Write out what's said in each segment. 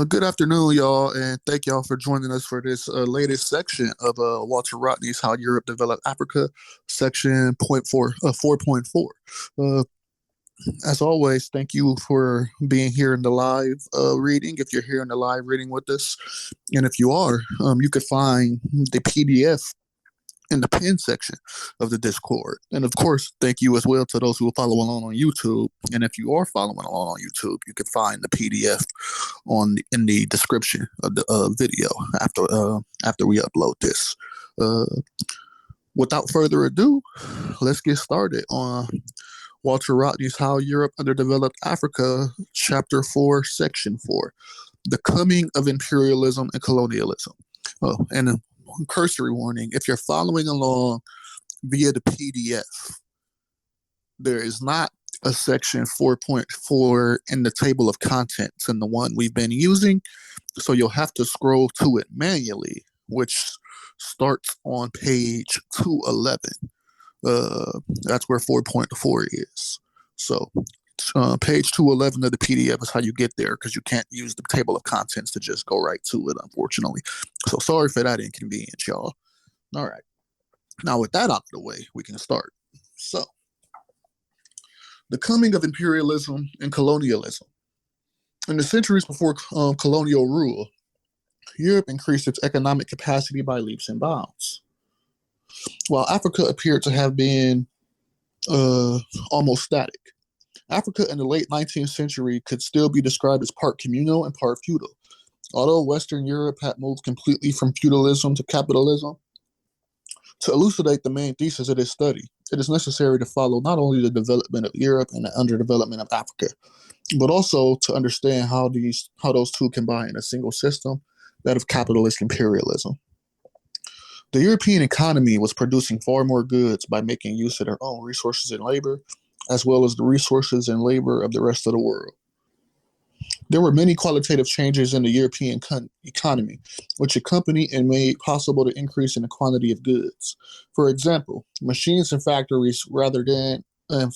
Good afternoon, y'all, and thank y'all for joining us for this latest section of Walter Rodney's "How Europe Developed Africa," section point four, 4.4. Uh, as always, thank you for being here in the live reading. If you're here in the live reading with us, and if you are, you could find the PDF in the pin section of the Discord. And of course, thank you as well to those who are following along on YouTube. And if you are following along on YouTube, you can find the PDF in the description of the video after we upload this. Uh, Without further ado, let's get started on Walter Rodney's "How Europe Underdeveloped Africa," Chapter 4, Section 4, The Coming of Imperialism and Colonialism. Oh, and a cursory warning, if you're following along via the PDF, there is not a section 4.4 in the table of contents in the one we've been using, so you'll have to scroll to it manually, which starts on page 211. That's where 4.4 is. So page 211 of the PDF is how you get there, because you can't use the table of contents to just go right to it, unfortunately. So sorry for that inconvenience, y'all. All right. Now, with that out of the way, we can start. So, the coming of imperialism and colonialism. In the centuries before colonial rule, Europe increased its economic capacity by leaps and bounds. While Africa appeared to have been almost static, Africa in the late 19th century could still be described as part communal and part feudal. Although Western Europe had moved completely from feudalism to capitalism, to elucidate the main thesis of this study, it is necessary to follow not only the development of Europe and the underdevelopment of Africa, but also to understand how those two combine in a single system, that of capitalist imperialism. The European economy was producing far more goods by making use of their own resources and labor, as well as the resources and labor of the rest of the world. There were many qualitative changes in the European economy, which accompanied and made possible the increase in the quantity of goods. For example, machines and factories rather than and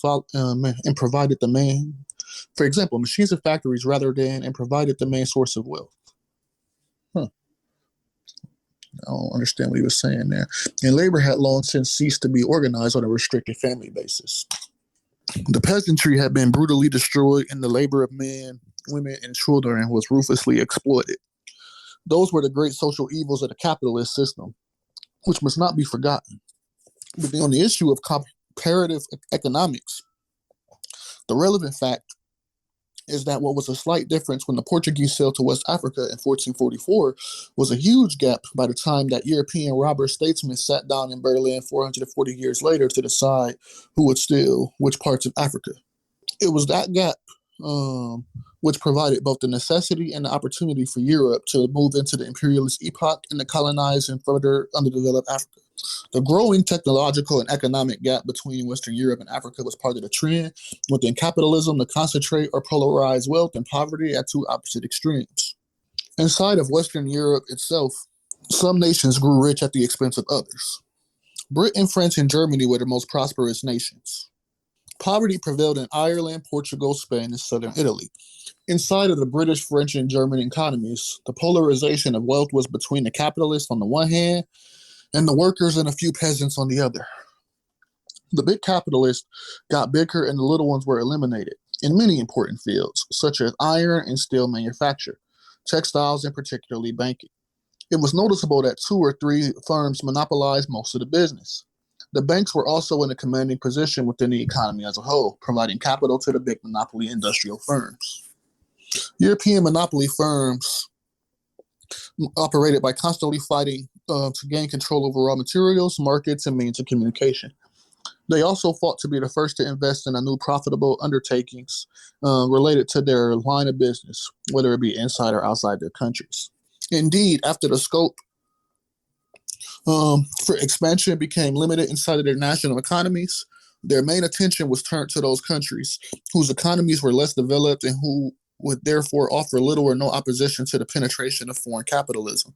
provided the main. For example, machines and factories rather than and provided the main source of wealth. Huh. I don't understand what he was saying there. And labor had long since ceased to be organized on a restricted family basis. The peasantry had been brutally destroyed, and the labor of men, women, and children was ruthlessly exploited. Those were the great social evils of the capitalist system, which must not be forgotten. But on the issue of comparative economics, the relevant fact is that what was a slight difference when the Portuguese sailed to West Africa in 1444 was a huge gap by the time that European robber statesmen sat down in Berlin 440 years later to decide who would steal which parts of Africa. It was that gap which provided both the necessity and the opportunity for Europe to move into the imperialist epoch and to colonize and further underdevelop Africa. The growing technological and economic gap between Western Europe and Africa was part of the trend within capitalism to concentrate or polarize wealth and poverty at two opposite extremes. Inside of Western Europe itself, some nations grew rich at the expense of others. Britain, France, and Germany were the most prosperous nations. Poverty prevailed in Ireland, Portugal, Spain, and southern Italy. Inside of the British, French, and German economies, the polarization of wealth was between the capitalists on the one hand and the workers and a few peasants on the other. The big capitalists got bigger and the little ones were eliminated in many important fields, such as iron and steel manufacture, textiles, and particularly banking. It was noticeable that two or three firms monopolized most of the business. The banks were also in a commanding position within the economy as a whole, providing capital to the big monopoly industrial firms. European monopoly firms operated by constantly fighting to gain control over raw materials, markets, and means of communication. They also fought to be the first to invest in a new profitable undertakings related to their line of business, whether it be inside or outside their countries. Indeed, after the scope for expansion became limited inside of their national economies, their main attention was turned to those countries whose economies were less developed and who would therefore offer little or no opposition to the penetration of foreign capitalism.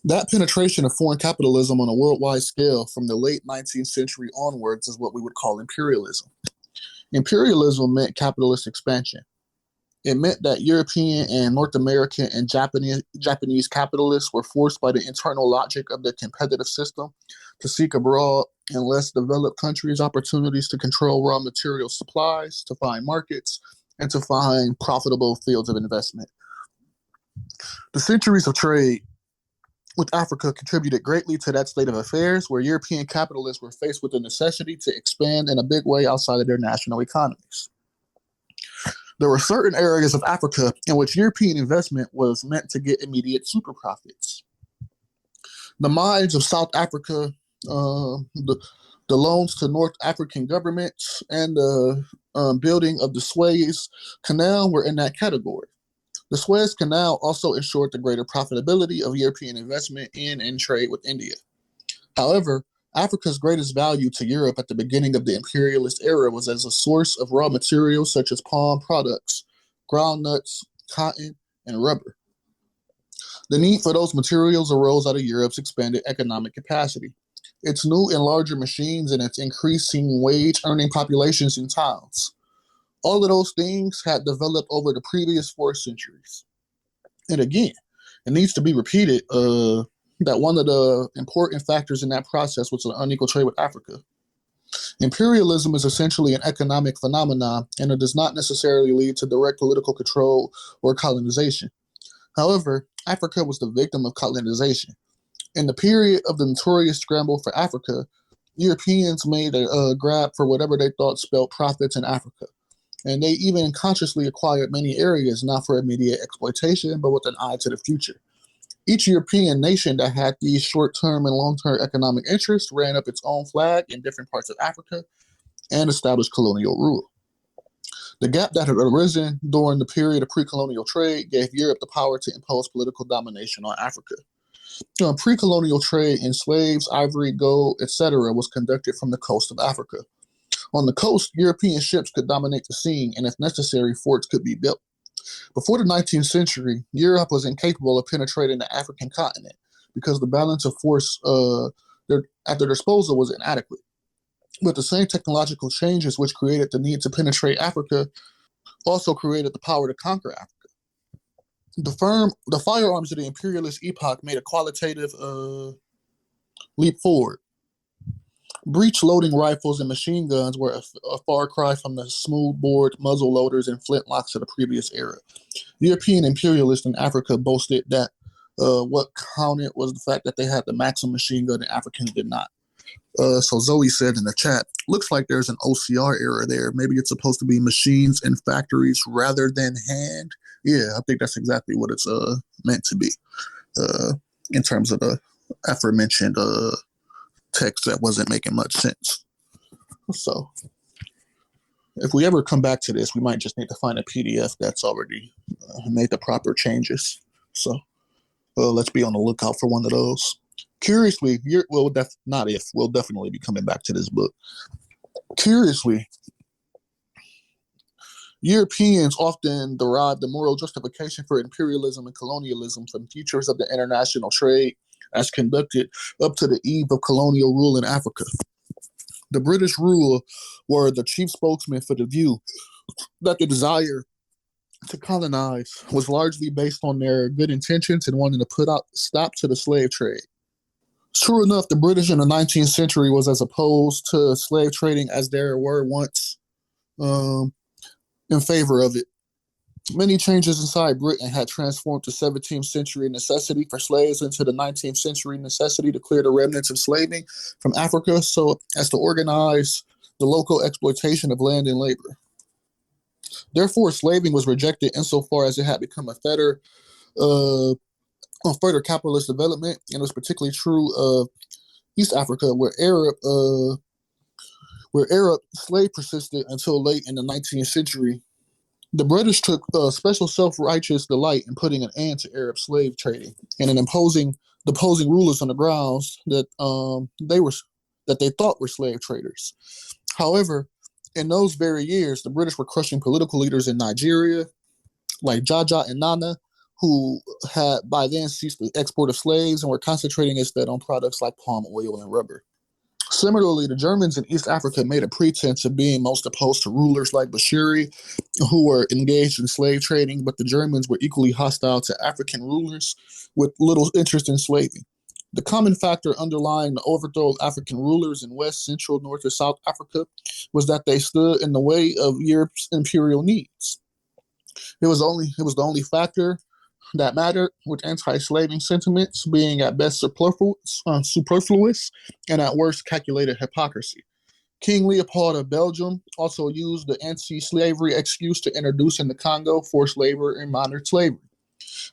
That penetration of foreign capitalism on a worldwide scale from the late 19th century onwards is what we would call imperialism. Imperialism meant capitalist expansion. It meant that European and North American and Japanese capitalists were forced by the internal logic of the competitive system to seek abroad in less developed countries opportunities to control raw material supplies, to find markets, and to find profitable fields of investment. The centuries of trade with Africa contributed greatly to that state of affairs, where European capitalists were faced with the necessity to expand in a big way outside of their national economies. There were certain areas of Africa in which European investment was meant to get immediate super profits. The mines of South Africa, the loans to North African governments, and the building of the Suez Canal were in that category. The Suez Canal also ensured the greater profitability of European investment in and trade with India. However, Africa's greatest value to Europe at the beginning of the imperialist era was as a source of raw materials such as palm products, groundnuts, cotton, and rubber. The need for those materials arose out of Europe's expanded economic capacity, its new and larger machines, and its increasing wage-earning populations in towns. All of those things had developed over the previous 4 centuries. And again, it needs to be repeated that one of the important factors in that process was an unequal trade with Africa. Imperialism is essentially an economic phenomenon, and it does not necessarily lead to direct political control or colonization. However, Africa was the victim of colonization. In the period of the notorious scramble for Africa, Europeans made a grab for whatever they thought spelled profits in Africa. And they even consciously acquired many areas, not for immediate exploitation, but with an eye to the future. Each European nation that had these short-term and long-term economic interests ran up its own flag in different parts of Africa and established colonial rule. The gap that had arisen during the period of pre-colonial trade gave Europe the power to impose political domination on Africa. Pre-colonial trade in slaves, ivory, gold, etc. was conducted from the coast of Africa. On the coast, European ships could dominate the scene, and if necessary, forts could be built. Before the 19th century, Europe was incapable of penetrating the African continent because the balance of force at their disposal was inadequate. But the same technological changes which created the need to penetrate Africa also created the power to conquer Africa. The firearms of the imperialist epoch made a qualitative leap forward. Breech-loading rifles and machine guns were a far cry from the smooth-bored muzzle loaders and flintlocks of the previous era. European imperialists in Africa boasted that what counted was the fact that they had the Maxim machine gun and Africans did not. So Zoe said in the chat, looks like there's an OCR error there. Maybe it's supposed to be machines in factories rather than hand. Yeah, I think that's exactly what it's meant to be in terms of the aforementioned text that wasn't making much sense. So if we ever come back to this, we might just need to find a PDF that's already made the proper changes. So let's be on the lookout for one of those. Curiously, we'll definitely be coming back to this book. Curiously, Europeans often derive the moral justification for imperialism and colonialism from features of the international trade as conducted up to the eve of colonial rule in Africa. The British rule were the chief spokesman for the view that the desire to colonize was largely based on their good intentions and wanting to put a stop to the slave trade. True enough, the British in the 19th century was as opposed to slave trading as there were once in favor of it. Many changes inside Britain had transformed the 17th century necessity for slaves into the 19th century necessity to clear the remnants of slaving from Africa so as to organize the local exploitation of land and labor. Therefore, slaving was rejected insofar as it had become a fetter on further capitalist development, and it was particularly true of East Africa, where Arab slave persisted until late in the 19th century. The British took special self-righteous delight in putting an end to Arab slave trading and in deposing rulers on the grounds that they thought were slave traders. However, in those very years, the British were crushing political leaders in Nigeria, like Jaja and Nana, who had by then ceased the export of slaves and were concentrating instead on products like palm oil and rubber. Similarly, the Germans in East Africa made a pretense of being most opposed to rulers like Bashiri, who were engaged in slave trading, but the Germans were equally hostile to African rulers with little interest in slaving. The common factor underlying the overthrow of African rulers in West, Central, North, and South Africa was that they stood in the way of Europe's imperial needs. It was the only factor that mattered, with anti-slaving sentiments being at best superfluous and at worst calculated hypocrisy. King Leopold of Belgium also used the anti-slavery excuse to introduce in the Congo forced labor and modern slavery.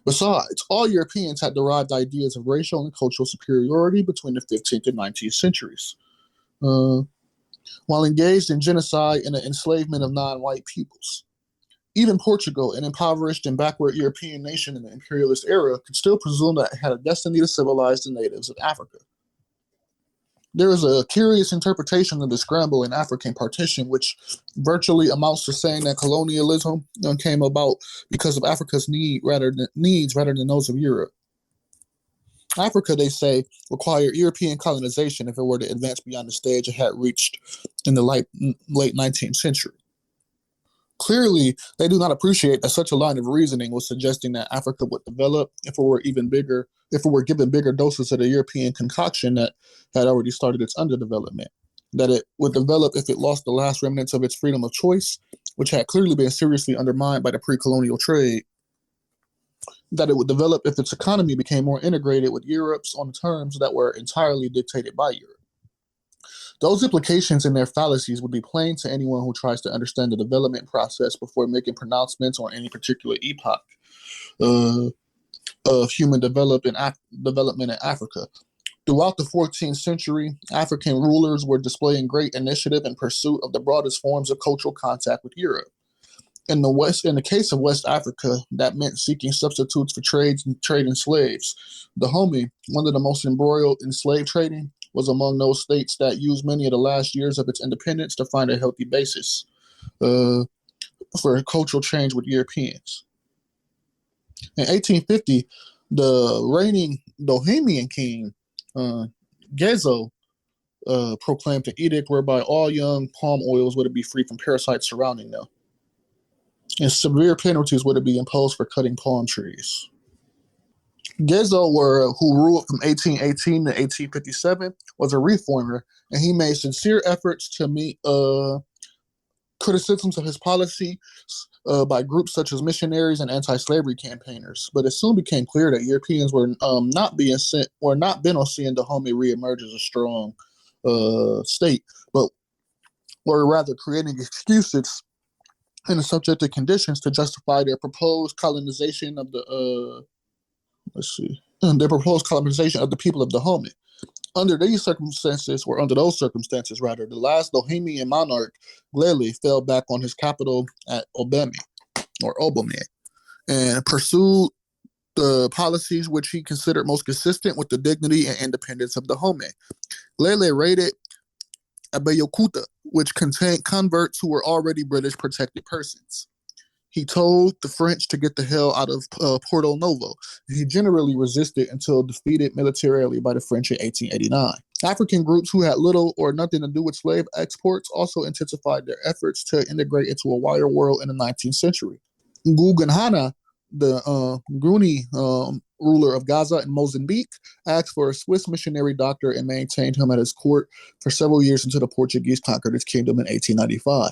Besides, all Europeans had derived ideas of racial and cultural superiority between the 15th and 19th centuries, uh, while engaged in genocide and the enslavement of non-white peoples. Even Portugal, an impoverished and backward European nation in the imperialist era, could still presume that it had a destiny to civilize the natives of Africa. There is a curious interpretation of the scramble in African partition, which virtually amounts to saying that colonialism came about because of Africa's needs rather than those of Europe. Africa, they say, required European colonization if it were to advance beyond the stage it had reached in the late 19th century. Clearly, they do not appreciate that such a line of reasoning was suggesting that Africa would develop if it were given bigger doses of the European concoction that had already started its underdevelopment. That it would develop if it lost the last remnants of its freedom of choice, which had clearly been seriously undermined by the pre-colonial trade. That it would develop if its economy became more integrated with Europe's on terms that were entirely dictated by Europe. Those implications and their fallacies would be plain to anyone who tries to understand the development process before making pronouncements on any particular epoch uh, of human development in Africa. Throughout the 14th century, African rulers were displaying great initiative in pursuit of the broadest forms of cultural contact with Europe. In the case of West Africa, that meant seeking substitutes for trade in slaves. Dahomey, one of the most embroiled in slave trading, was among those states that used many of the last years of its independence to find a healthy basis for cultural change with Europeans. In 1850, the reigning Bohemian king, Gezo, proclaimed an edict whereby all young palm oils were to be free from parasites surrounding them, and severe penalties were to be imposed for cutting palm trees. Gezo, who ruled from 1818 to 1857, was a reformer, and he made sincere efforts to meet criticisms of his policy by groups such as missionaries and anti-slavery campaigners. But it soon became clear that Europeans were not bent on seeing Dahomey reemerge as a strong state, but were rather creating excuses and the subjective conditions to justify their proposed colonization of the people of Dahomey. Under those circumstances, the last Bohemian monarch, Glele, fell back on his capital at Obame, and pursued the policies which he considered most consistent with the dignity and independence of Dahomey. Glele raided Abeokuta, which contained converts who were already British protected persons. He told the French to get the hell out of Porto Novo. He generally resisted until defeated militarily by the French in 1889. African groups who had little or nothing to do with slave exports also intensified their efforts to integrate into a wider world in the 19th century. Guggenhana, the Nguni ruler of Gaza and Mozambique, asked for a Swiss missionary doctor and maintained him at his court for several years until the Portuguese conquered his kingdom in 1895.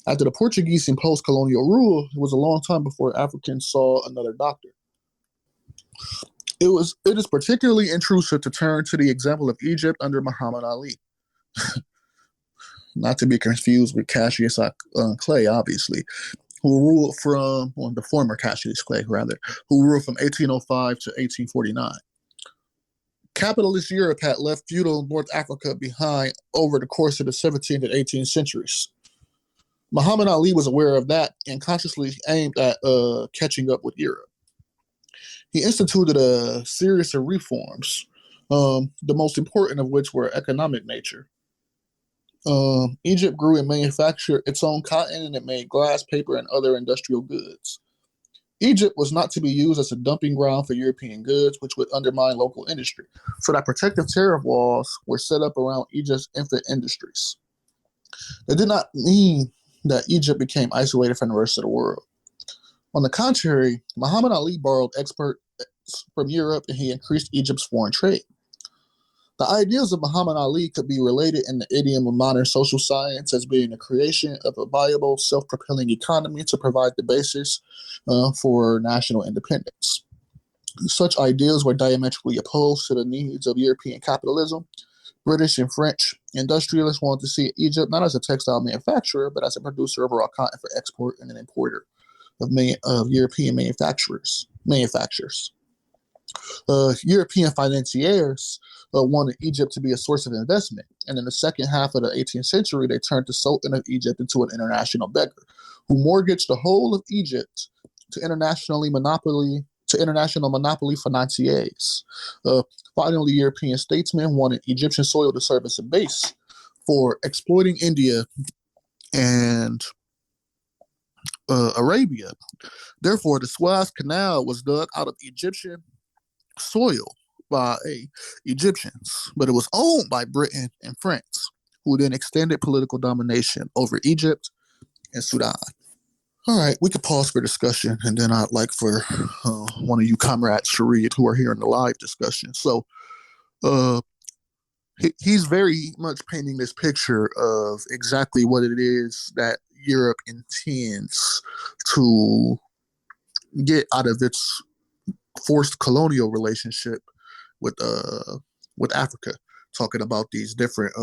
After the Portuguese imposed colonial rule, it was a long time before Africans saw another doctor. It is particularly intrusive to turn to the example of Egypt under Muhammad Ali, not to be confused with Cassius Clay, obviously, the former Cassius Clay, rather, who ruled from 1805 to 1849. Capitalist Europe had left feudal North Africa behind over the course of the 17th and 18th centuries. Muhammad Ali was aware of that and consciously aimed at catching up with Europe. He instituted a series of reforms, the most important of which were economic nature. Egypt grew and manufactured its own cotton, and it made glass, paper, and other industrial goods. Egypt was not to be used as a dumping ground for European goods, which would undermine local industry. So that protective tariff walls were set up around Egypt's infant industries. That did not mean that Egypt became isolated from the rest of the world. On the contrary, Muhammad Ali borrowed experts from Europe and he increased Egypt's foreign trade. The ideas of Muhammad Ali could be related in the idiom of modern social science as being the creation of a viable, self-propelling economy to provide the basis for national independence. Such ideas were diametrically opposed to the needs of European capitalism. British and French industrialists wanted to see Egypt not as a textile manufacturer, but as a producer of raw cotton for export and an importer of European manufacturers. European financiers wanted Egypt to be a source of investment, and in the second half of the 18th century, they turned the Sultan of Egypt into an international beggar, who mortgaged the whole of Egypt to international monopoly financiers. Finally, European statesmen wanted Egyptian soil to serve as a base for exploiting India and Arabia. Therefore, the Suez Canal was dug out of Egyptian soil by Egyptians, but it was owned by Britain and France, who then extended political domination over Egypt and Sudan. All right, we could pause for discussion, and then I'd like for one of you comrades to read who are here in the live discussion. So he's very much painting this picture of exactly what it is that Europe intends to get out of its forced colonial relationship with Africa, talking about these different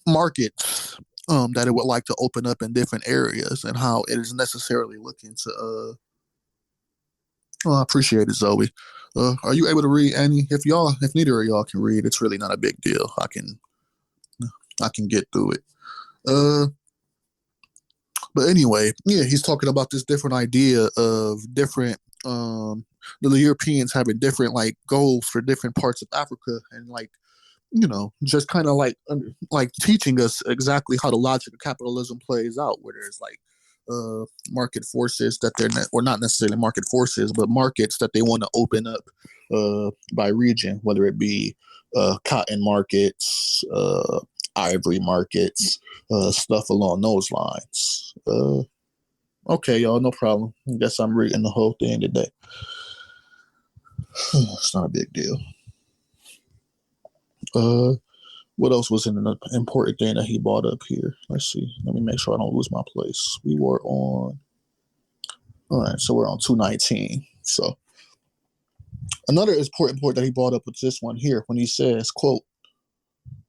markets that it would like to open up in different areas, and how it is necessarily looking to. I appreciate it, Zoe. Are you able to read, Annie? If neither of y'all can read, it's really not a big deal. I can get through it. But anyway, yeah, he's talking about this different idea of different the Europeans having different like goals for different parts of Africa, and like just kind of like teaching us exactly how the logic of capitalism plays out, where there's like market forces that they're not, or not necessarily market forces, but markets that they want to open up by region, whether it be cotton markets, ivory markets, stuff along those lines. Okay, y'all, no problem. I guess I'm reading the whole thing today. It's not a big deal. What else was an important thing that he brought up here? Let's see. Let me make sure I don't lose my place. We were on. All right, so we're on 219. So another important point that he brought up was this one here when he says, quote,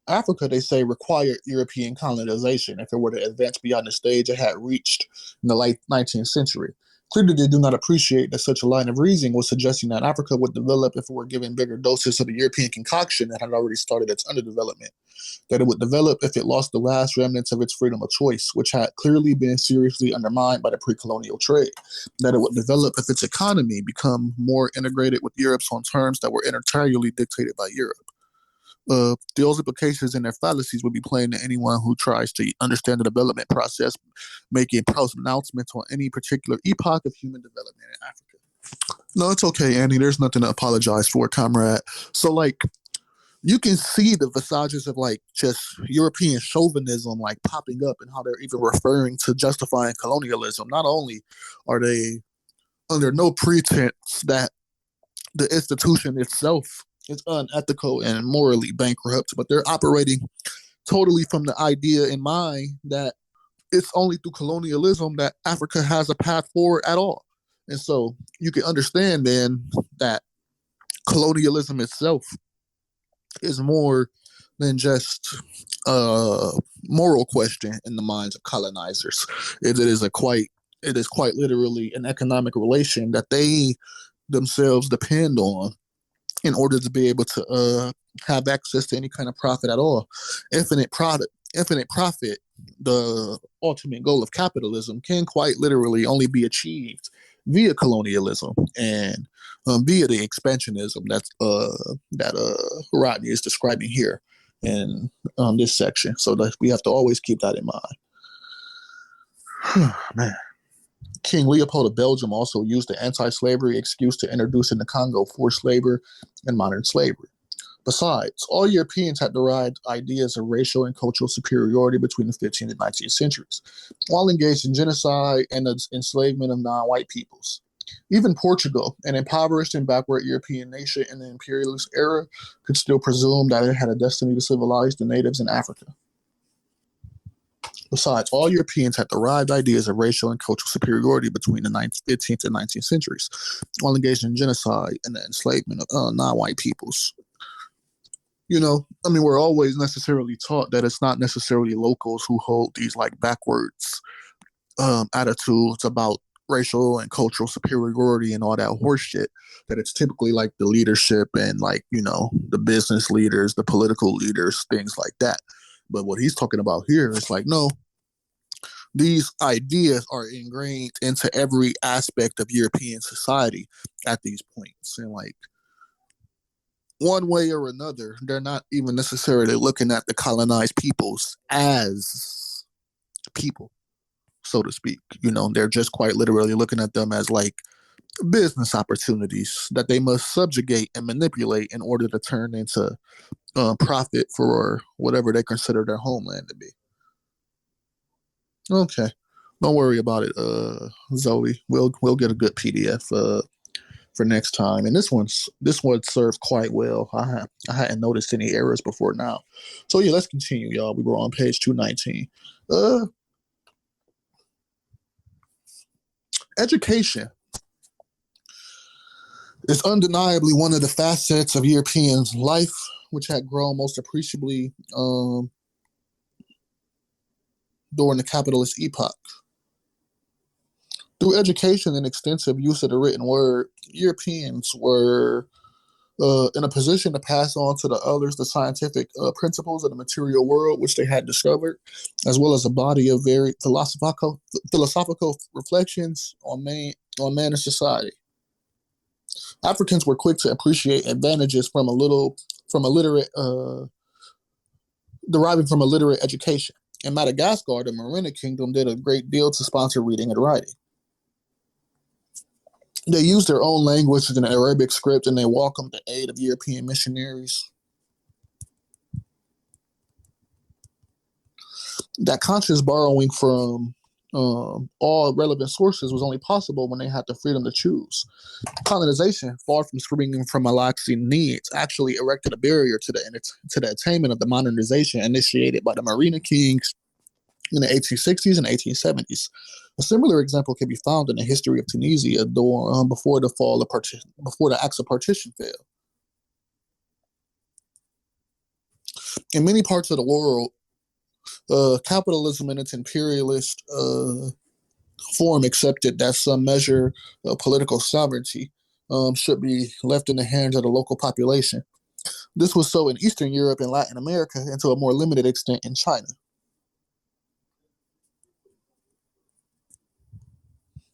Africa, they say, required European colonization if it were to advance beyond the stage it had reached in the late 19th century. Clearly, they do not appreciate that such a line of reasoning was suggesting that Africa would develop if it were given bigger doses of the European concoction that had already started its underdevelopment, that it would develop if it lost the last remnants of its freedom of choice, which had clearly been seriously undermined by the pre-colonial trade, that it would develop if its economy become more integrated with Europe's on terms that were entirely dictated by Europe. Those implications and their fallacies would be plain to anyone who tries to understand the development process, making pronouncements on any particular epoch of human development in Africa. No, it's okay, Andy. There's nothing to apologize for, comrade. So, like, you can see the visages of, like, just European chauvinism, like, popping up, and how they're even referring to justifying colonialism. Not only are they under no pretense that the institution itself is unethical and morally bankrupt, but they're operating totally from the idea in mind that it's only through colonialism that Africa has a path forward at all. And so you can understand then that colonialism itself is more than just a moral question in the minds of colonizers. It is quite literally an economic relation that they themselves depend on in order to be able to have access to any kind of profit at all. Infinite profit, the ultimate goal of capitalism, can quite literally only be achieved via colonialism and via the expansionism that Rodney is describing here in this section. So that we have to always keep that in mind. Man. King Leopold of Belgium also used the anti-slavery excuse to introduce in the Congo forced labor and modern slavery. Besides, all Europeans had derived ideas of racial and cultural superiority between the 15th and 19th centuries, all engaged in genocide and the enslavement of non-white peoples. Even Portugal, an impoverished and backward European nation in the imperialist era, could still presume that it had a destiny to civilize the natives in Africa. Besides, all Europeans had derived ideas of racial and cultural superiority between the 15th and 19th centuries, all engaged in genocide and the enslavement of non-white peoples. We're always necessarily taught that it's not necessarily locals who hold these like backwards attitudes about racial and cultural superiority and all that horse shit, that it's typically like the leadership and like, the business leaders, the political leaders, things like that. But what he's talking about here is like, no, these ideas are ingrained into every aspect of European society at these points. And like, one way or another, they're not even necessarily looking at the colonized peoples as people, so to speak. They're just quite literally looking at them as like business opportunities that they must subjugate and manipulate in order to turn into profit for whatever they consider their homeland to be. Okay, don't worry about it, Zoe. We'll get a good PDF for next time. And this one served quite well. I hadn't noticed any errors before now. So yeah, let's continue, y'all. We were on page 219. Education is undeniably one of the facets of European life, which had grown most appreciably during the capitalist epoch. Through education and extensive use of the written word, Europeans were in a position to pass on to the others the scientific principles of the material world which they had discovered, as well as a body of very philosophical reflections on man and society. Africans were quick to appreciate advantages deriving from a literate education. In Madagascar, the Merina Kingdom did a great deal to sponsor reading and writing. They used their own language in an Arabic script, and they welcomed the aid of European missionaries. That conscious borrowing from all relevant sources was only possible when they had the freedom to choose. Colonization, far from springing from relaxing needs, actually erected a barrier to the attainment of the modernization initiated by the Merina kings in the 1860s and 1870s. A similar example can be found in the history of Tunisia before the Acts of Partition failed. In many parts of the world, capitalism in its imperialist form accepted that some measure of political sovereignty should be left in the hands of the local population. This was so in Eastern Europe and Latin America, and to a more limited extent in China.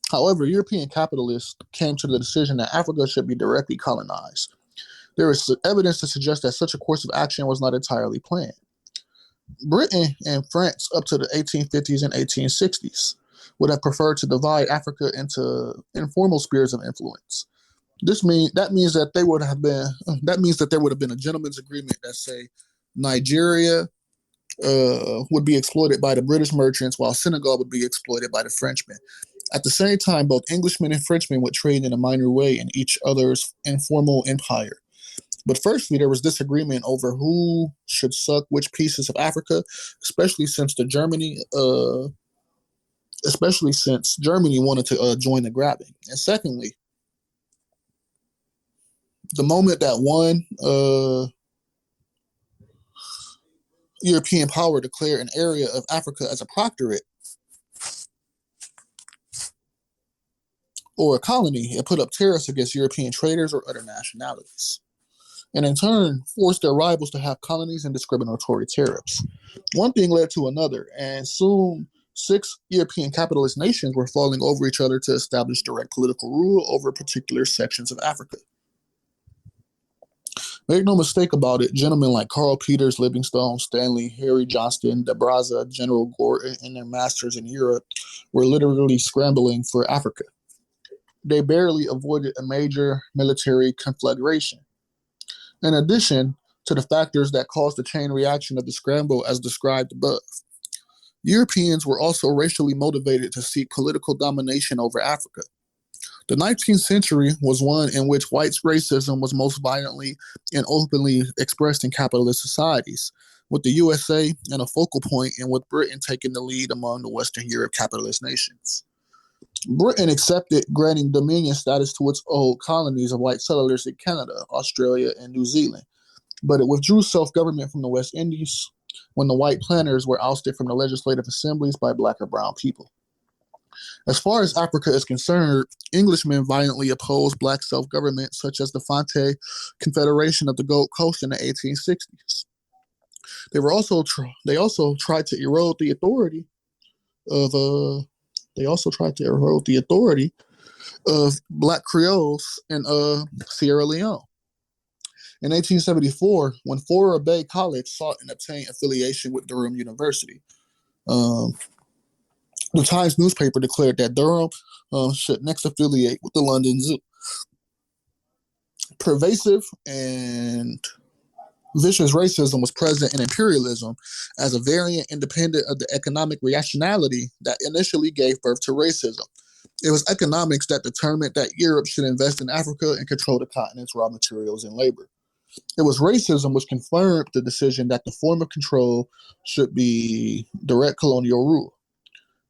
However, European capitalists came to the decision that Africa should be directly colonized. There is evidence to suggest that such a course of action was not entirely planned. Britain and France up to the 1850s and 1860s would have preferred to divide Africa into informal spheres of influence. That means that there would have been a gentleman's agreement that say Nigeria would be exploited by the British merchants, while Senegal would be exploited by the Frenchmen. At the same time, both Englishmen and Frenchmen would trade in a minor way in each other's informal empire. But firstly, there was disagreement over who should suck which pieces of Africa, especially since Germany wanted to join the grabbing. And secondly, the moment that one European power declared an area of Africa as a proctorate or a colony, it put up tariffs against European traders or other nationalities, and in turn forced their rivals to have colonies and discriminatory tariffs. One thing led to another, and soon 6 European capitalist nations were falling over each other to establish direct political rule over particular sections of Africa. Make no mistake about it, gentlemen like Carl Peters, Livingstone, Stanley, Harry Johnston, De Brazza, General Gordon, and their masters in Europe were literally scrambling for Africa. They barely avoided a major military conflagration. In addition to the factors that caused the chain reaction of the scramble as described above, Europeans were also racially motivated to seek political domination over Africa. The 19th century was one in which white racism was most violently and openly expressed in capitalist societies, with the USA and a focal point and with Britain taking the lead among the Western Europe capitalist nations. Britain accepted granting dominion status to its old colonies of white settlers in Canada, Australia, and New Zealand, but it withdrew self-government from the West Indies when the white planters were ousted from the legislative assemblies by black or brown people. As far as Africa is concerned, Englishmen violently opposed black self-government, such as the Fonte Confederation of the Gold Coast in the 1860s. They also tried to erode the authority of black Creoles in Sierra Leone. In 1874, when Fourah Bay College sought and obtained affiliation with Durham University, the Times newspaper declared that Durham should next affiliate with the London Zoo. Pervasive and vicious racism was present in imperialism as a variant independent of the economic reactionality that initially gave birth to racism. It was economics that determined that Europe should invest in Africa and control the continent's raw materials and labor. It was racism which confirmed the decision that the form of control should be direct colonial rule.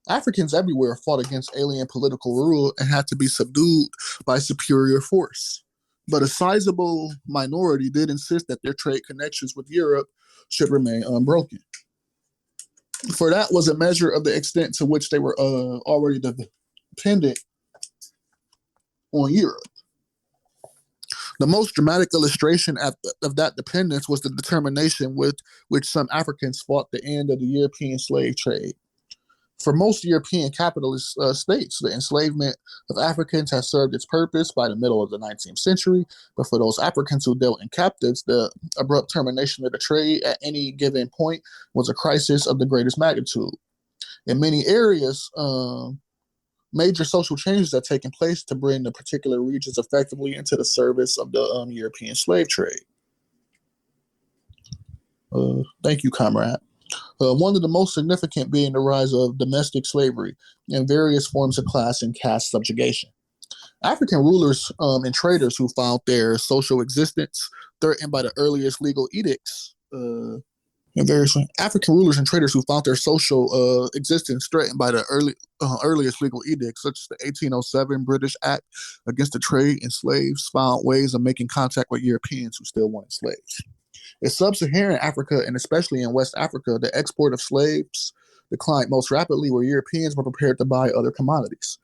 Africans everywhere fought against alien political rule and had to be subdued by superior force. But a sizable minority did insist that their trade connections with Europe should remain unbroken. For that was a measure of the extent to which they were already dependent on Europe. The most dramatic illustration of that dependence was the determination with which some Africans fought the end of the European slave trade. For most European capitalist states, the enslavement of Africans has served its purpose by the middle of the 19th century, but for those Africans who dealt in captives, the abrupt termination of the trade at any given point was a crisis of the greatest magnitude. In many areas, major social changes have taken place to bring the particular regions effectively into the service of the European slave trade. Thank you, comrade. One of the most significant being the rise of domestic slavery and various forms of class and caste subjugation. African rulers and traders who found their social existence threatened by the earliest legal edicts, African rulers and traders who found their social existence threatened by the earliest legal edicts, such as the 1807 British Act against the trade in slaves, found ways of making contact with Europeans who still wanted slaves. In sub-Saharan Africa, and especially in West Africa, the export of slaves declined most rapidly where Europeans were prepared to buy other commodities.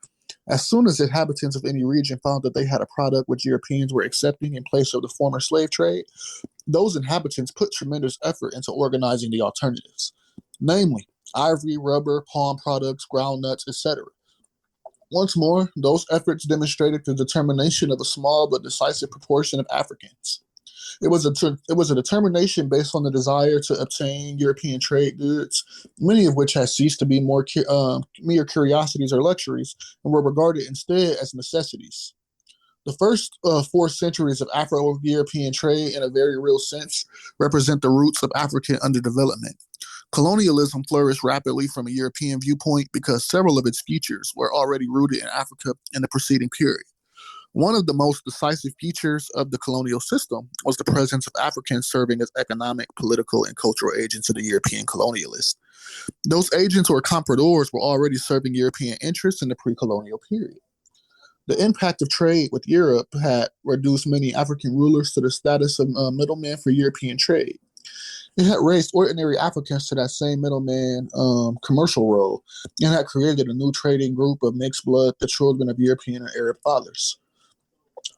As soon as inhabitants of any region found that they had a product which Europeans were accepting in place of the former slave trade, those inhabitants put tremendous effort into organizing the alternatives, namely ivory, rubber, palm products, groundnuts, etc. Once more, those efforts demonstrated the determination of a small but decisive proportion of Africans. It was a determination based on the desire to obtain European trade goods, many of which had ceased to be mere curiosities or luxuries, and were regarded instead as necessities. The first 4 centuries of Afro-European trade, in a very real sense, represent the roots of African underdevelopment. Colonialism flourished rapidly from a European viewpoint because several of its features were already rooted in Africa in the preceding period. One of the most decisive features of the colonial system was the presence of Africans serving as economic, political, and cultural agents of the European colonialists. Those agents or compradors were already serving European interests in the pre-colonial period. The impact of trade with Europe had reduced many African rulers to the status of middlemen for European trade. It had raised ordinary Africans to that same middleman commercial role and had created a new trading group of mixed blood, the children of European and Arab fathers.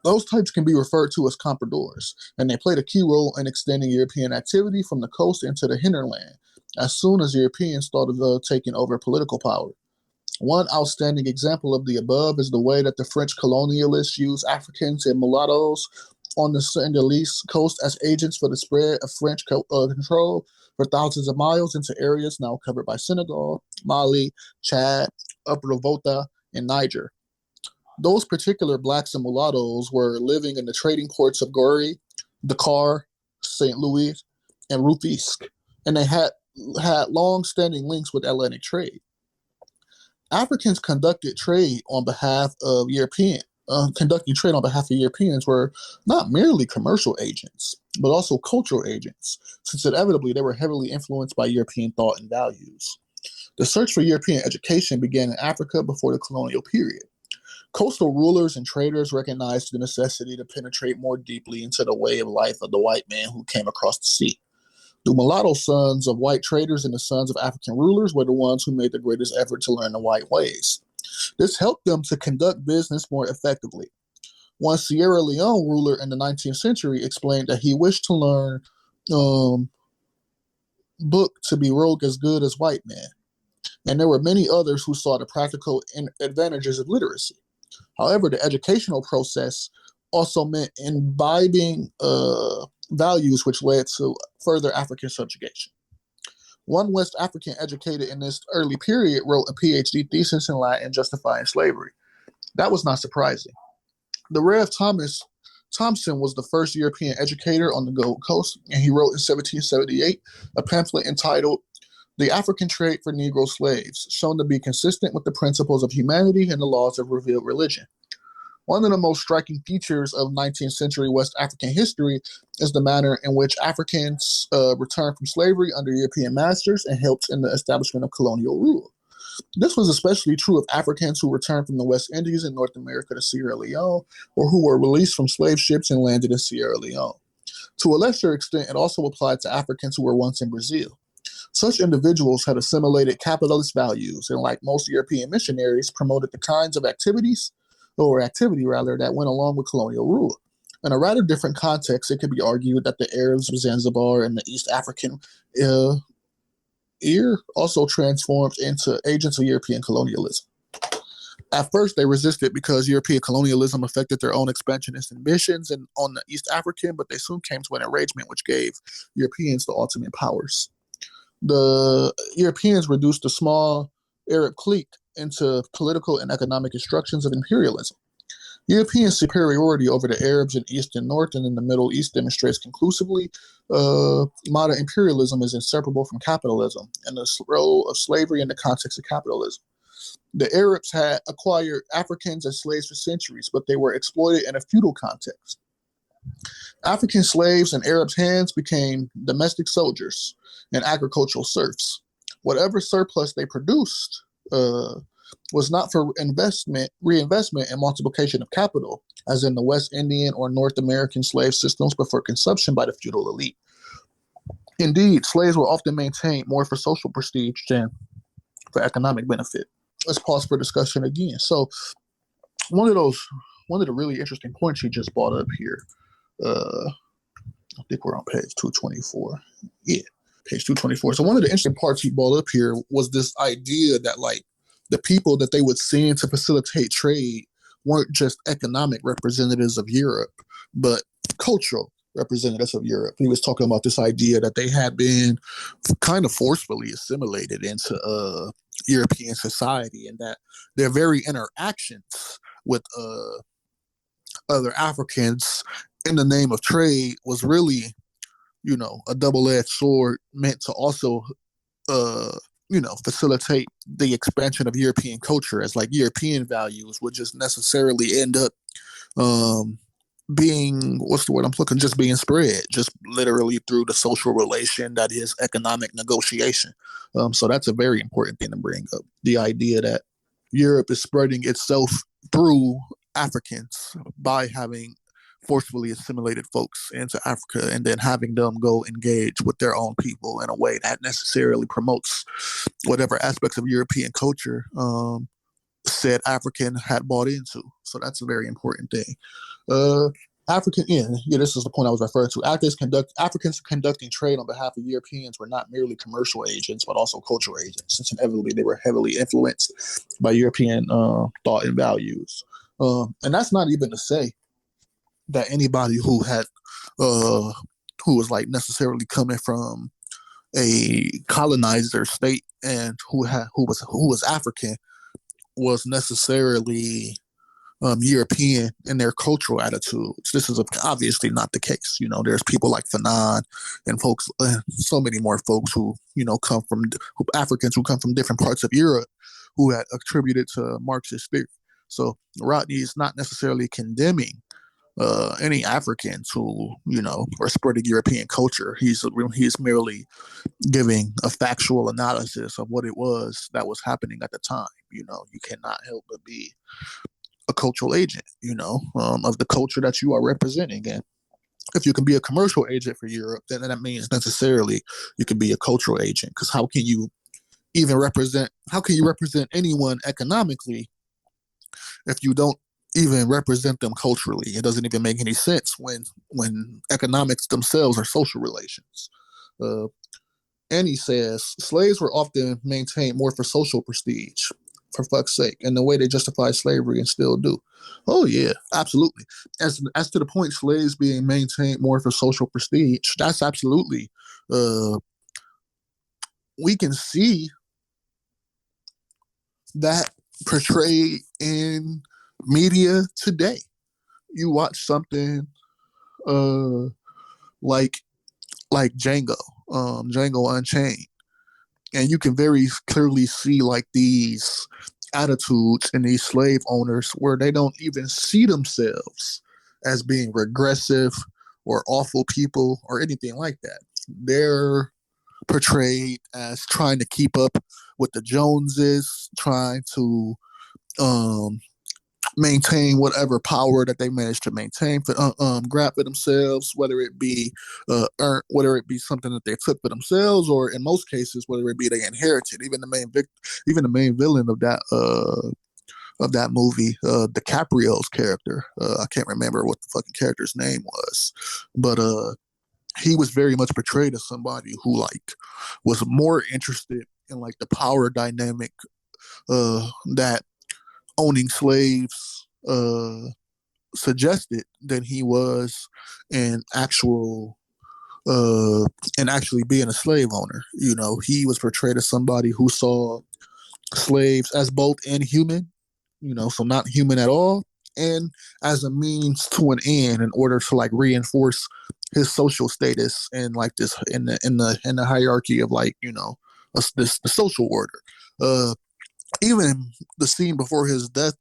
Those types can be referred to as compradors, and they played a key role in extending European activity from the coast into the hinterland as soon as Europeans thought of taking over political power. One outstanding example of the above is the way that the French colonialists used Africans and mulattoes on the Senegalese coast as agents for the spread of French control for thousands of miles into areas now covered by Senegal, Mali, Chad, Upper Volta, and Niger. Those particular blacks and mulattoes were living in the trading ports of Gorée, Dakar, St. Louis, and Rufisque, and they had long-standing links with Atlantic trade. Africans conducting trade on behalf of Europeans were not merely commercial agents, but also cultural agents, since inevitably they were heavily influenced by European thought and values. The search for European education began in Africa before the colonial period. Coastal rulers and traders recognized the necessity to penetrate more deeply into the way of life of the white man who came across the sea. The mulatto sons of white traders and the sons of African rulers were the ones who made the greatest effort to learn the white ways. This helped them to conduct business more effectively. One Sierra Leone ruler in the 19th century explained that he wished to learn book to be rogue as good as white man. And there were many others who saw the practical advantages of literacy. However, the educational process also meant imbibing values which led to further African subjugation. One West African educated in this early period wrote a PhD thesis in Latin justifying slavery. That was not surprising. The Rev. Thompson was the first European educator on the Gold Coast, and he wrote in 1778 a pamphlet entitled The African Trade for Negro Slaves, shown to be consistent with the principles of humanity and the laws of revealed religion. One of the most striking features of 19th century West African history is the manner in which Africans returned from slavery under European masters and helped in the establishment of colonial rule. This was especially true of Africans who returned from the West Indies in North America to Sierra Leone, or who were released from slave ships and landed in Sierra Leone. To a lesser extent, it also applied to Africans who were once in Brazil. Such individuals had assimilated capitalist values and, like most European missionaries, promoted the kinds of activity that went along with colonial rule. In a rather different context, it could be argued that the Arabs of Zanzibar and the East African also transformed into agents of European colonialism. At first, they resisted because European colonialism affected their own expansionist ambitions and on the East African, but they soon came to an arrangement which gave Europeans the ultimate powers. The Europeans reduced the small Arab clique into political and economic instructions of imperialism. European superiority over the Arabs in East and North and in the Middle East demonstrates conclusively modern imperialism is inseparable from capitalism and the role of slavery in the context of capitalism. The Arabs had acquired Africans as slaves for centuries, but they were exploited in a feudal context. African slaves in Arabs' hands became domestic soldiers and agricultural serfs. Whatever surplus they produced was not for reinvestment and multiplication of capital, as in the West Indian or North American slave systems, but for consumption by the feudal elite. Indeed, slaves were often maintained more for social prestige than for economic benefit. Let's pause for discussion again. So, one of the really interesting points he just brought up here. I think we're on page 224. Yeah, page 224. So one of the interesting parts he brought up here was this idea that, like, the people that they would send to facilitate trade weren't just economic representatives of Europe, but cultural representatives of Europe. He was talking about this idea that they had been kind of forcefully assimilated into European society, and that their very interactions with other Africans in the name of trade was really, a double-edged sword meant to also facilitate the expansion of European culture, as like European values would just necessarily end up being, what's the word I'm looking, just being spread, just literally through the social relation that is economic negotiation. So that's a very important thing to bring up. The idea that Europe is spreading itself through Africans by having forcefully assimilated folks into Africa and then having them go engage with their own people in a way that necessarily promotes whatever aspects of European culture said African had bought into. So that's a very important thing. This is the point I was referring to. Africans conducting trade on behalf of Europeans were not merely commercial agents, but also cultural agents, since inevitably they were heavily influenced by European thought and values. And that's not even to say that anybody who was like necessarily coming from a colonizer state and who was African was necessarily European in their cultural attitudes. This is obviously not the case. You know, there's people like Fanon and folks, so many more folks who come from Africans who come from different parts of Europe who had attributed to Marxist theory. So Rodney is not necessarily condemning any Africans who are spreading European culture. He's merely giving a factual analysis of what it was that was happening at the time. You cannot help but be a cultural agent, of the culture that you are representing. And if you can be a commercial agent for Europe, then that means necessarily you can be a cultural agent. Because how can you represent anyone economically if you don't even represent them culturally? It doesn't even make any sense when economics themselves are social relations. Uh, and he says slaves were often maintained more for social prestige, for fuck's sake, and the way they justify slavery and still do. Oh yeah, absolutely. As to the point, slaves being maintained more for social prestige, that's absolutely. We can see that portrayed in media today. You watch something uh, like Django Unchained, and you can very clearly see like these attitudes in these slave owners where they don't even see themselves as being regressive or awful people or anything like that. They're portrayed as trying to keep up with the Joneses, trying to um, maintain whatever power that they managed to maintain grab for themselves, whether it be whether it be something that they took for themselves, or in most cases, whether it be they inherited. Even the main villain of that movie, DiCaprio's character, I can't remember what the fucking character's name was, but he was very much portrayed as somebody who like was more interested in like the power dynamic that owning slaves suggested than he was in actual and actually being a slave owner. He was portrayed as somebody who saw slaves as both inhuman, so not human at all, and as a means to an end in order to like reinforce his social status and like this in the hierarchy of like the social order. Even the scene before his death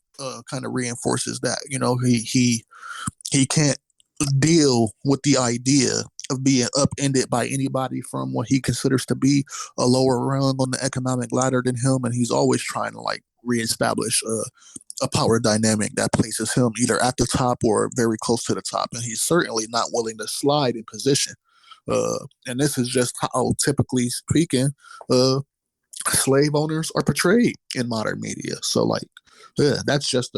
kind of reinforces that. He can't deal with the idea of being upended by anybody from what he considers to be a lower rung on the economic ladder than him, and he's always trying to like reestablish a power dynamic that places him either at the top or very close to the top, and he's certainly not willing to slide in position. And this is just how, typically speaking, slave owners are portrayed in modern media. So like, yeah, that's just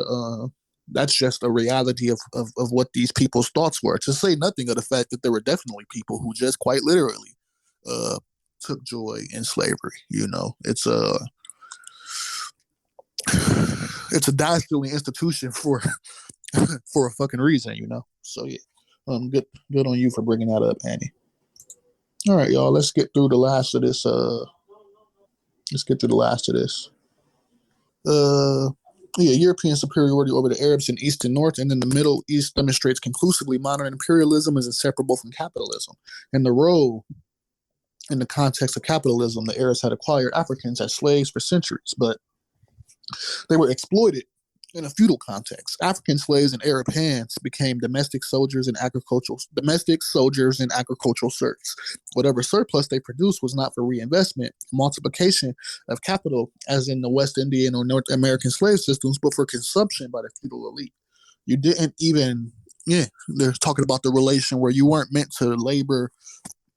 a reality of what these people's thoughts were. To say nothing of the fact that there were definitely people who just quite literally uh, took joy in slavery. It's a dastardly institution for for a fucking reason. So yeah, good on you for bringing that up, Annie. All right, y'all. Let's get through the last of this. Let's get through the last of this. Uh, yeah, European superiority over the Arabs in East and North and in the Middle East demonstrates conclusively modern imperialism is inseparable from capitalism, and the role in the context of capitalism, the Arabs had acquired Africans as slaves for centuries, but they were exploited in a feudal context. African slaves in Arab hands became domestic soldiers and agricultural serfs. Whatever surplus they produced was not for reinvestment, multiplication of capital, as in the West Indian or North American slave systems, but for consumption by the feudal elite. You didn't even, yeah, they're talking about the relation where you weren't meant to labor.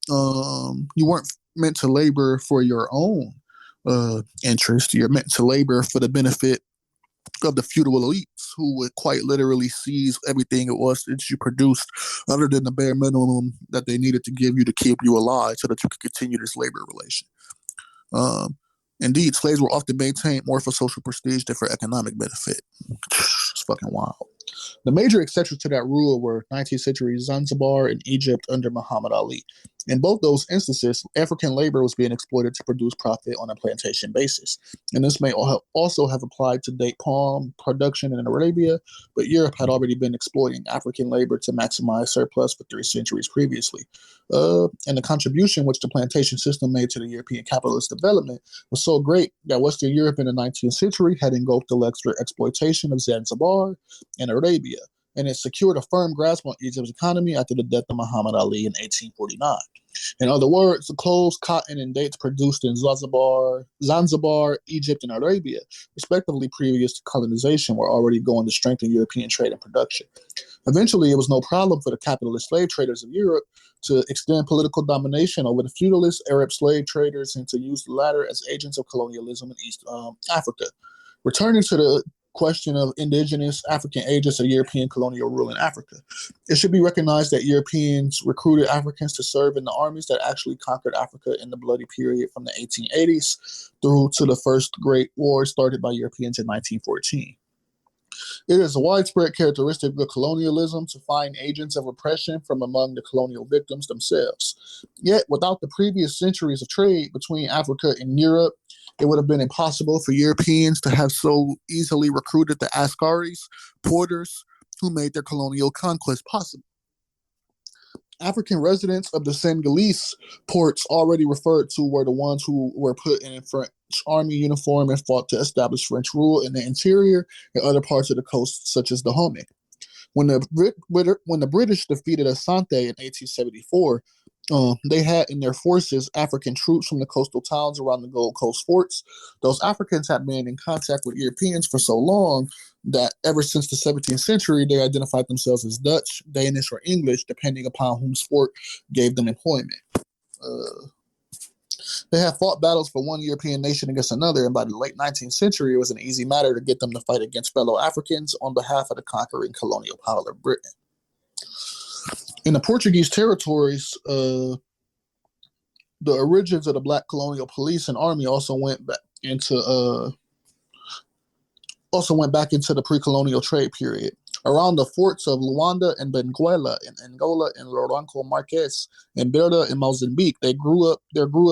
You weren't meant to labor for your own interest. You're meant to labor for the benefit of the feudal elites, who would quite literally seize everything it was that you produced, other than the bare minimum that they needed to give you to keep you alive, so that you could continue this labor relation. Um, Indeed, slaves were often maintained more for social prestige than for economic benefit. It's fucking wild. The major exceptions to that rule were 19th century Zanzibar and Egypt under Muhammad Ali. In both those instances, African labor was being exploited to produce profit on a plantation basis. And this may also have applied to date palm production in Arabia, but Europe had already been exploiting African labor to maximize surplus for 3 centuries previously. And the contribution which the plantation system made to the European capitalist development was so great that Western Europe in the 19th century had engulfed the exploitation of Zanzibar and Arabia, and it secured a firm grasp on Egypt's economy after the death of Muhammad Ali in 1849. In other words, the clothes, cotton, and dates produced in Zanzibar, Egypt, and Arabia, respectively previous to colonization, were already going to strengthen European trade and production. Eventually, it was no problem for the capitalist slave traders of Europe to extend political domination over the feudalist Arab slave traders and to use the latter as agents of colonialism in East Africa. Returning to the question of indigenous African agents of European colonial rule in Africa, it should be recognized that Europeans recruited Africans to serve in the armies that actually conquered Africa in the bloody period from the 1880s through to the first Great War started by Europeans in 1914. It is a widespread characteristic of colonialism to find agents of oppression from among the colonial victims themselves. Yet, without the previous centuries of trade between Africa and Europe, it would have been impossible for Europeans to have so easily recruited the Askaris, porters, who made their colonial conquest possible. African residents of the Senegalese ports already referred to were the ones who were put in French army uniform and fought to establish French rule in the interior and other parts of the coast, such as Dahomey. When the British defeated Asante in 1874, they had in their forces African troops from the coastal towns around the Gold Coast forts. Those Africans had been in contact with Europeans for so long that ever since the 17th century, they identified themselves as Dutch, Danish, or English, depending upon whose fort gave them employment. They had fought battles for one European nation against another, and by the late 19th century, it was an easy matter to get them to fight against fellow Africans on behalf of the conquering colonial power of Britain. In the Portuguese territories, the origins of the Black Colonial Police and Army also went back into the pre-colonial trade period. Around the forts of Luanda and Benguela in Angola and Lourenço Marques and Berda in Mozambique, there grew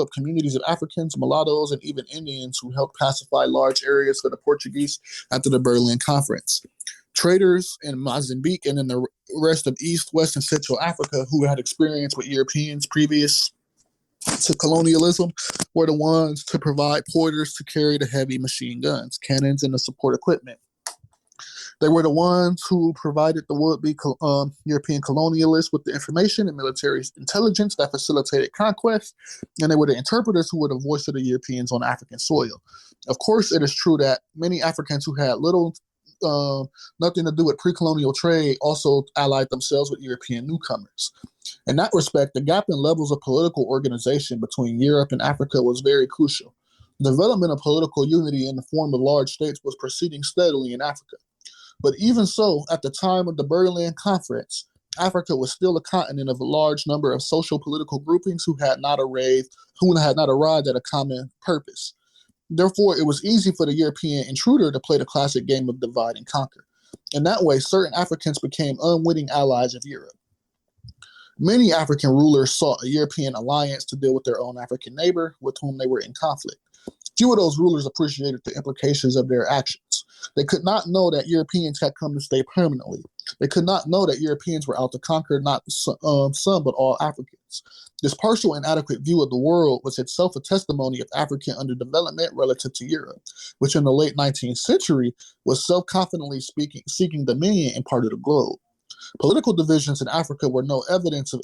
up communities of Africans, mulattoes, and even Indians who helped pacify large areas for the Portuguese after the Berlin Conference. Traders in Mozambique and in the rest of East, West, and Central Africa who had experience with Europeans previous to colonialism were the ones to provide porters to carry the heavy machine guns, cannons, and the support equipment. They were the ones who provided the would-be European colonialists with the information and military intelligence that facilitated conquest, and they were the interpreters who were the voice of the Europeans on African soil. Of course, it is true that many Africans who had nothing to do with pre-colonial trade also allied themselves with European newcomers. In that respect, the gap in levels of political organization between Europe and Africa was very crucial. The development of political unity in the form of large states was proceeding steadily in Africa. But even so, at the time of the Berlin Conference, Africa was still a continent of a large number of social political groupings who had not arrived at a common purpose. Therefore, it was easy for the European intruder to play the classic game of divide and conquer. In that way, certain Africans became unwitting allies of Europe. Many African rulers sought a European alliance to deal with their own African neighbor with whom they were in conflict. Few of those rulers appreciated the implications of their actions. They could not know that Europeans had come to stay permanently. They could not know that Europeans were out to conquer not some but all Africans. This partial inadequate view of the world was itself a testimony of African underdevelopment relative to Europe, which in the late 19th century was self-confidently seeking dominion in part of the globe. Political divisions in Africa were no evidence of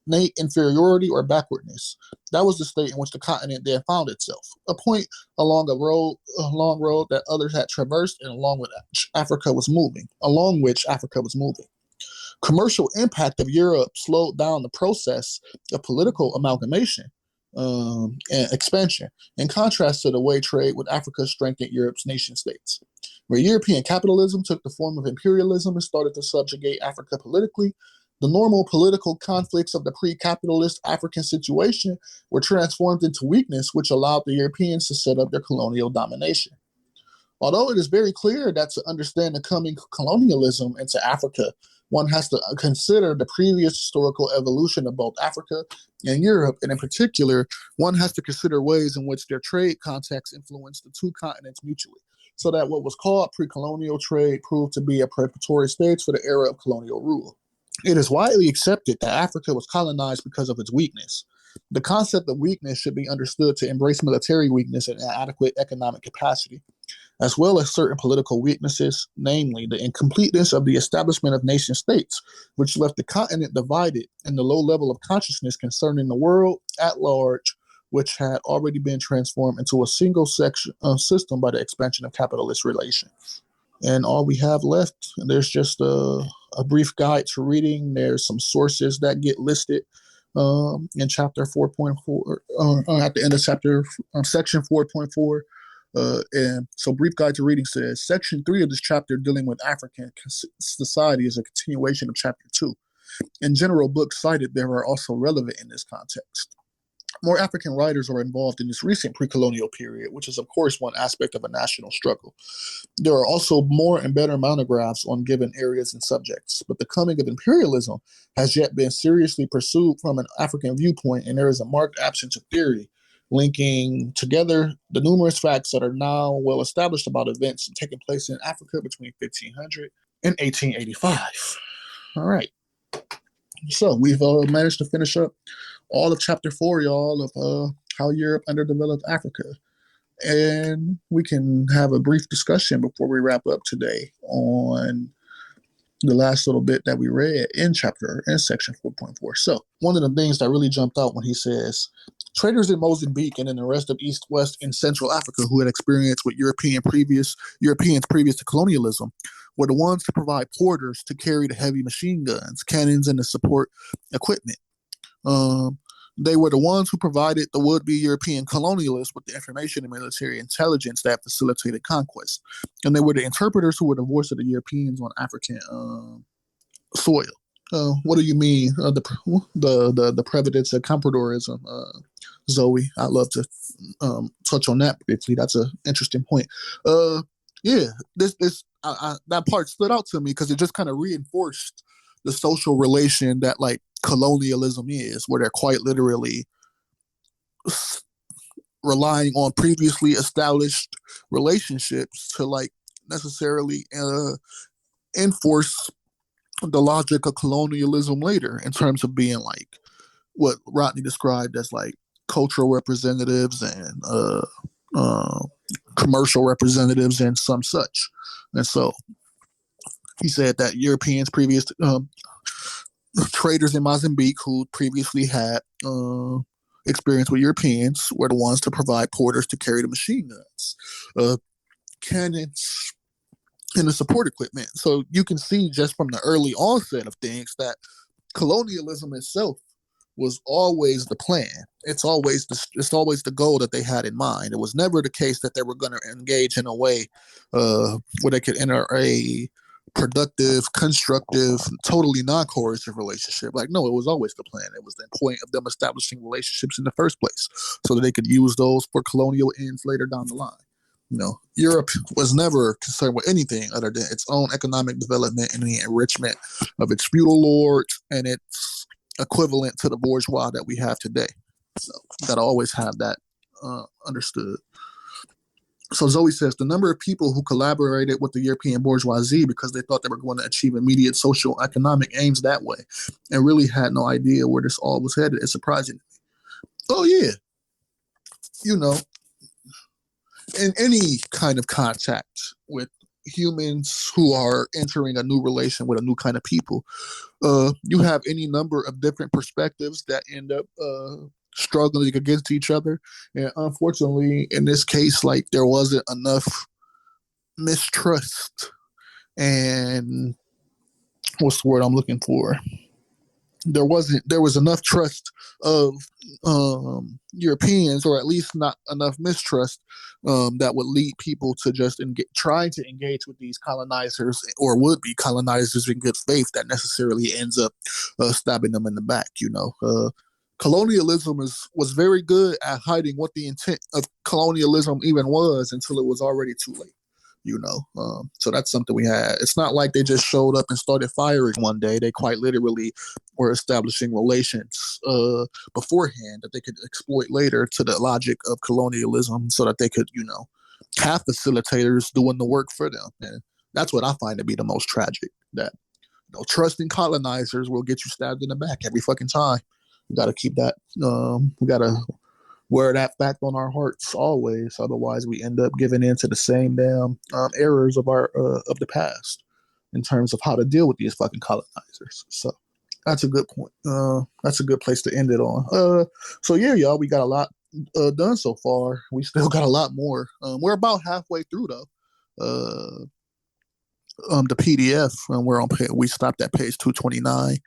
innate inferiority or backwardness. That was the state in which the continent then found itself, a point along a long road that others had traversed and along which Africa was moving. Commercial impact of Europe slowed down the process of political amalgamation and expansion, in contrast to the way trade with Africa strengthened Europe's nation states. Where European capitalism took the form of imperialism and started to subjugate Africa politically, the normal political conflicts of the pre-capitalist African situation were transformed into weakness, which allowed the Europeans to set up their colonial domination. Although it is very clear that to understand the coming colonialism into Africa, one has to consider the previous historical evolution of both Africa and Europe, and in particular, one has to consider ways in which their trade contacts influenced the two continents mutually, so that what was called pre-colonial trade proved to be a preparatory stage for the era of colonial rule. It is widely accepted that Africa was colonized because of its weakness. The concept of weakness should be understood to embrace military weakness and inadequate economic capacity, as well as certain political weaknesses, namely the incompleteness of the establishment of nation states, which left the continent divided, and the low level of consciousness concerning the world at large, which had already been transformed into a single system by the expansion of capitalist relations. And all we have left, there's just a brief guide to reading. There's some sources that get listed in chapter 4.4, at the end of chapter section 4.4. And so, brief guide to reading says section 3 of this chapter, dealing with African society, is a continuation of chapter 2. In general, books cited there are also relevant in this context. More African writers are involved in this recent pre-colonial period, which is, of course, one aspect of a national struggle. There are also more and better monographs on given areas and subjects, but the coming of imperialism has yet been seriously pursued from an African viewpoint, and there is a marked absence of theory linking together the numerous facts that are now well established about events taking place in Africa between 1500 and 1885. All right. So we've managed to finish up all of chapter 4, y'all, of how Europe underdeveloped Africa. And we can have a brief discussion before we wrap up today on the last little bit that we read in section 4.4. So one of the things that really jumped out when he says, traders in Mozambique and in the rest of East, West, and Central Africa who had experience with Europeans previous to colonialism were the ones to provide porters to carry the heavy machine guns, cannons, and the support equipment. They were the ones who provided the would-be European colonialists with the information and military intelligence that facilitated conquest. And they were the interpreters who were the voice of the Europeans on African soil. What do you mean? The prevalence of compradorism, Zoe? I'd love to touch on that briefly. That's an interesting point. Yeah, that part stood out to me because it just kind of reinforced the social relation that like colonialism is, where they're quite literally relying on previously established relationships to like necessarily enforce the logic of colonialism later in terms of being like what Rodney described as like cultural representatives and commercial representatives and some such. And so he said that Europeans previous traders in Mozambique who previously had experience with Europeans were the ones to provide porters to carry the machine guns, cannons, and the support equipment. So you can see just from the early onset of things that colonialism itself was always the plan. It's always the goal that they had in mind. It was never the case that they were going to engage in a way where they could enter a productive, constructive, totally non-coercive relationship. Like, no, it was always the plan. It was the point of them establishing relationships in the first place so that they could use those for colonial ends later down the line. You know, Europe was never concerned with anything other than its own economic development and the enrichment of its feudal lords and its equivalent to the bourgeois that we have today. So you got to always have that understood. So Zoe says the number of people who collaborated with the European bourgeoisie because they thought they were going to achieve immediate social economic aims that way and really had no idea where this all was headed is surprising. Oh, yeah. You know, in any kind of contact with humans who are entering a new relation with a new kind of people, you have any number of different perspectives that end up struggling against each other. And unfortunately, in this case, like there wasn't enough mistrust and what's the word I'm looking for? There was enough trust of Europeans, or at least not enough mistrust that would lead people to just trying to engage with these colonizers or would-be colonizers in good faith that necessarily ends up stabbing them in the back, you know. Colonialism was very good at hiding what the intent of colonialism even was until it was already too late. So that's something we had. It's not like they just showed up and started firing one day. They quite literally were establishing relations beforehand that they could exploit later to the logic of colonialism so that they could, have facilitators doing the work for them. And that's what I find to be the most tragic, that trusting colonizers will get you stabbed in the back every fucking time. We got to keep that, we got to wear that fact on our hearts always. Otherwise, we end up giving in to the same damn errors of the past in terms of how to deal with these fucking colonizers. So that's a good point. That's a good place to end it on. So yeah, y'all, we got a lot done so far. We still got a lot more. We're about halfway through though. The PDF, and we stopped at page 229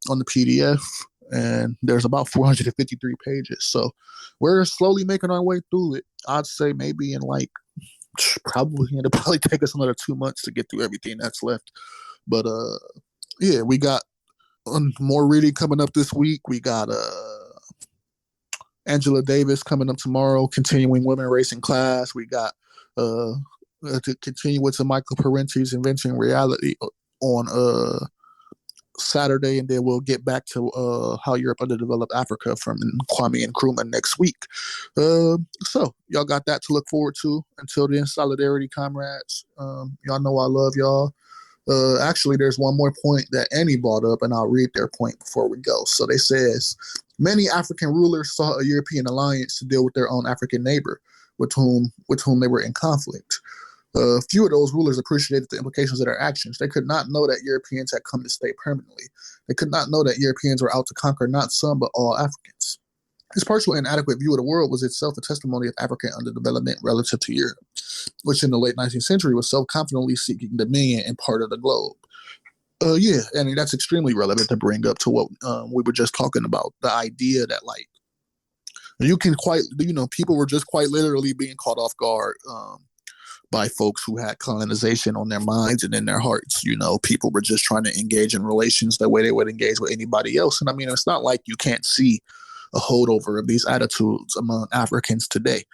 on the PDF, and there's about 453 pages. So we're slowly making our way through it. I'd say maybe it'll probably take us another 2 months to get through everything that's left. But yeah, we got more reading coming up this week. We got Angela Davis coming up tomorrow, continuing women racing class. We got to continue with some Michael Parenti's Inventing Reality on Saturday, and then we'll get back to How Europe Underdeveloped Africa from Kwame and Nkrumah next week. So y'all got that to look forward to. Until then, solidarity, comrades. Y'all know I love y'all. Actually, there's one more point that Annie brought up, and I'll read their point before we go. So they says, many African rulers sought a European alliance to deal with their own African neighbor, with whom they were in conflict. Few of those rulers appreciated the implications of their actions. They could not know that Europeans had come to stay permanently. They could not know that Europeans were out to conquer not some, but all Africans. This partial and inadequate view of the world was itself a testimony of African underdevelopment relative to Europe, which in the late 19th century was self-confidently seeking dominion in part of the globe. Yeah, and that's extremely relevant to bring up to what we were just talking about, the idea that, like, people were just quite literally being caught off guard by folks who had colonization on their minds and in their hearts. People were just trying to engage in relations the way they would engage with anybody else. And I mean, it's not like you can't see a holdover of these attitudes among Africans today.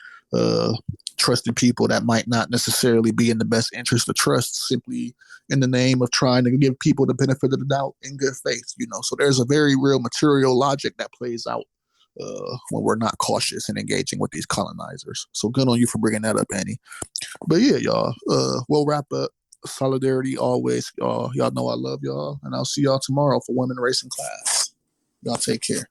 Trusting people that might not necessarily be in the best interest of trust, simply in the name of trying to give people the benefit of the doubt in good faith. So there's a very real material logic that plays out when we're not cautious in engaging with these colonizers. So good on you for bringing that up, Annie. But yeah, y'all, we'll wrap up. Solidarity always, y'all. Y'all know I love y'all, and I'll see y'all tomorrow for Women Racing Class. Y'all take care.